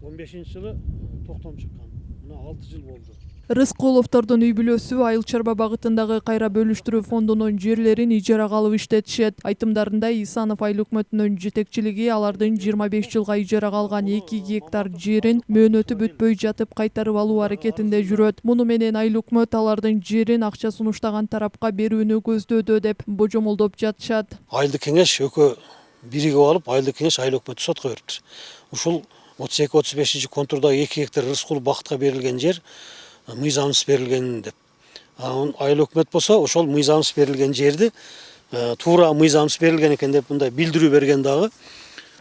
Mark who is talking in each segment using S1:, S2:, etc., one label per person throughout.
S1: 15-жылы токтом чыккан. Мына 6 жыл болду.
S2: Рыскуловдордун үй бүлөсү Айыл Чарба багытындагы кайра бөлүштүрүү фондунун жерлерин ижарага алып иштетишет. Айтымдарында Исанов айыл өкмөтүнүн жетекчилиги алардын 25 жылга ижарага алган 2 гектар жерин мөөнөтү бүтпөй жатып кайтарып алуу аракетинде жүрөт. Муну менен айыл өкмөт алардын жерин акча сунуштаган тарапка берүүнү көздөдө деп божомолдоп жатышат.
S1: Айылдык кеңеш экөө биригип алып, айылдык кеңеш айыл өкмөтү сотко бериптир. Ушул 32-35 контурдагы 2 гектар Рыскул бакытка берилген жер мыйзамсыз берилген деп. Айыл өкмөт болсо ошол мыйзамсыз берилген жерди туура мыйзамсыз берилген экен деп мындай билдирүү берген дагы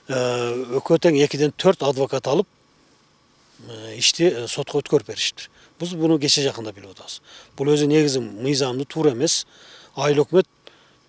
S1: экөө тең 2-ден 4 адвокат алып ишти сотко өткөрүп бериштир. Биз буну кече жакында билип атабыз. Бул өзү негизи мыйзамдуу туура эмес. Айыл өкмөт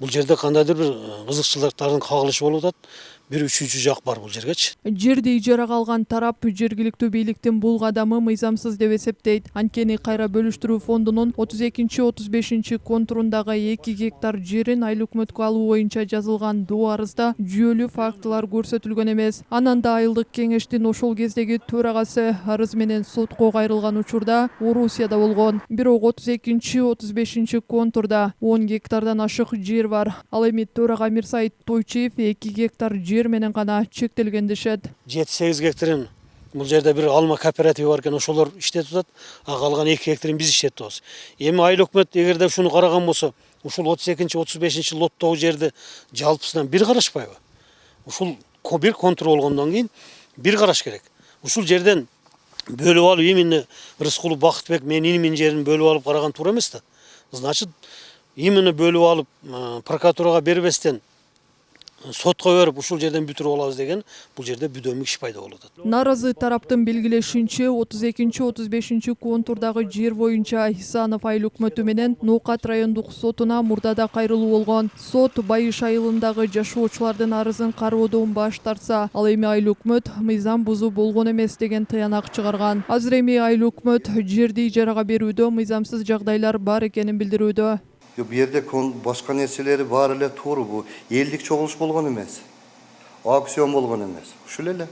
S1: бул жерде кандайдыр бир кызыкчылыктардын кагылышы болуп атат. Bir üçüncü жак бар бул жергечи.
S2: Жерди ижарага алган тарап жергиликтүү бийликтин бул кадамы мыйзамсыз деп эсептейт. Анткени кайра бөлүштүрүү фондунун 32-35 контурундагы 2 гектар жерин айыл өкмөткө алуу боюнча жазылган доо арызда жүйөлүү фактылар көрсөтүлгөн эмес. Анан да айылдык кеңештин ошол кездеги төрагасы арыз менен сотко кайрылган учурда Орусияда болгон. Бирок 32-35 контурда 10 гектардан ашык жер бар. Ал эми төрага Мирсайыт Тойчиев 2 гектар жер менен гана чектелген дешет.
S1: 7-8 гектарын бул жерде бир алма кооперативи бар экен, ошолор иштетип атат. Калган 2 гектарын биз иштетип атабыз. Эми айыл өкмөт эгерде ушуну караган болсо, ушул 32-35 лоттогу жерди жалпысынан бир карашпайбы? Ушул бир контур болгондон кийин бир караш керек. Ушул жерден бөлүп алып именно Рыскулов Бакытбек менин инимин жерин бөлүп алып караган туура эмес да. Значит, именно бөлүп алып прокуратурага бербестен сотко берип ушул жерден бүтүрүп алабыз деген бул жерде бүдөмүк иш пайда болуп атат.
S2: Наразы тараптын белгилешинче 32-35 контурдагы жер боюнча Исанов айыл өкмөтү менен Ноокат райондук сотуна мурдада кайрылуу болгон. Сот Байыш айылындагы жашоочулардын арызын кароодон баш тартса, ал эми айыл өкмөт мыйзам бузуу болгон эмес деген тыянак чыгарган. Азыр эми айыл өкмөт жерди ижарага берүүдө мыйзамсыз жагдайлар бар экенин билдирүүдө.
S3: Бу жерде башка нерселери бар эле туура, бу элдик чогулуш болгон эмес. Аукцион болгон эмес. Ушул эле.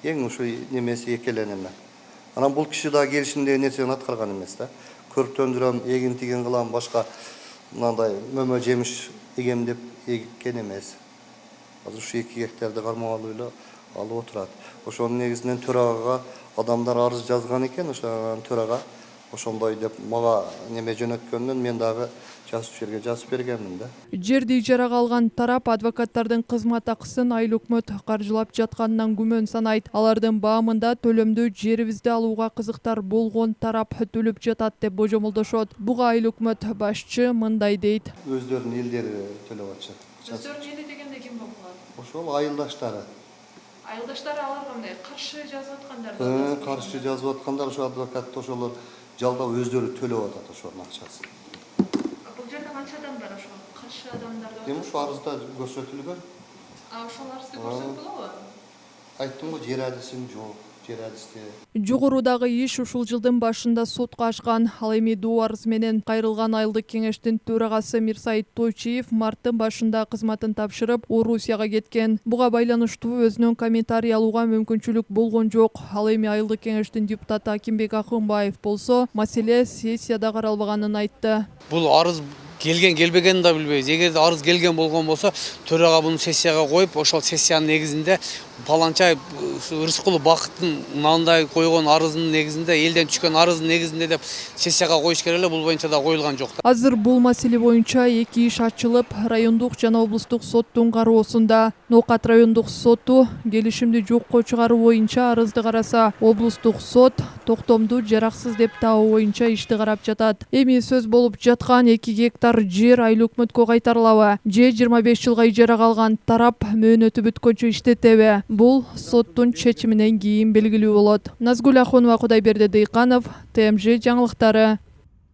S3: Эң ушу немеси экеленеме. Анан бул киши да келишимдеги нерсени аткарган эмес да. Көрктөндүрөм, эгин тиген кылам, башка мындай мөмө жемиш эгемдеп эккен эмес. Азыр ушу 2 гектарды кармалуу эле алып отурат. Ошонун негизинен төрагага адамдар арыз жазган экен, ошол төрага ошондой деп мага неме жөнөткөндөн мен дагы жазып жерге жазып бергенмин да.
S2: Жерди ижарага алган тарап адвокаттардын кызмат акысын айыл өкмөт каржылап жатканынан күмөн санайт. Алардын баамында төлөмдү жерибизди алууга кызыктар болгон тарап төлөп жатат деп божомолдошот. Буга айыл өкмөт башчы мындай дейт.
S3: Өздөрүнүн элдери төлөп атышат.
S2: Өздөрүнүн эли дегенде ким болуп калат?
S3: Ошол айылдаштары.
S2: Айылдаштары алар кандай каршы жазып аткандар?
S3: Каршы жазып аткандар ошо адвокат ошолор жалдап өздөрү төлөп атат ошонун акчасын.
S2: Бул жерде канча адам бар ошо? Каршы адамдар?
S3: Эми ушу арызда көрсөтүлгөн.
S2: Ошол арызды көрсөк болобу?
S3: Айттым го, жер адисим жок. Жер адисте.
S2: Жогорудагы иш ушул жылдын башында сотко ашкан. Ал эми доо арыз менен кайрылган айылдык кеңештин төрагасы Мирсайыт Тойчиев марттын башында кызматын тапшырып, Орусияга кеткен. Буга байланыштуу өзүнүн комментарий алууга мүмкүнчүлүк болгон жок. Ал эми айылдык кеңештин депутаты Акимбек Акынбаев болсо, маселе сессияда каралбаганын айтты.
S4: Бул арыз келген келбегенин да билбейбиз. Эгерде арыз келген болгон болсо, төрага буну сессияга коюп, ошол сессиянын негизинде паланча Рыскулов Бакыттын мындай койгон арызынын негизинде, элден түшкөн арыздын негизинде деп сессияга коюш керек эле, бул боюнча да коюлган жок.
S2: Азыр бул маселе боюнча 2 иш ачылып, райондук жана облустук соттун кароосунда. Ноокат райондук соту келишимди жокко чыгаруу боюнча арызды караса, облустук сот токтомду жараксыз деп табуу боюнча ишти карап жатат. Эми сөз болуп жаткан 2 гектар жер айыл өкмөткө кайтарылабы же 25 жылга ижарага алган тарап мөөнөтү бүткөнчө иштетеби? Бул соттун чечиминен кийин белгилүү болот. Назгүл Ахунова, Кудайберди Дыйканов, ТМЖ жаңылыктары.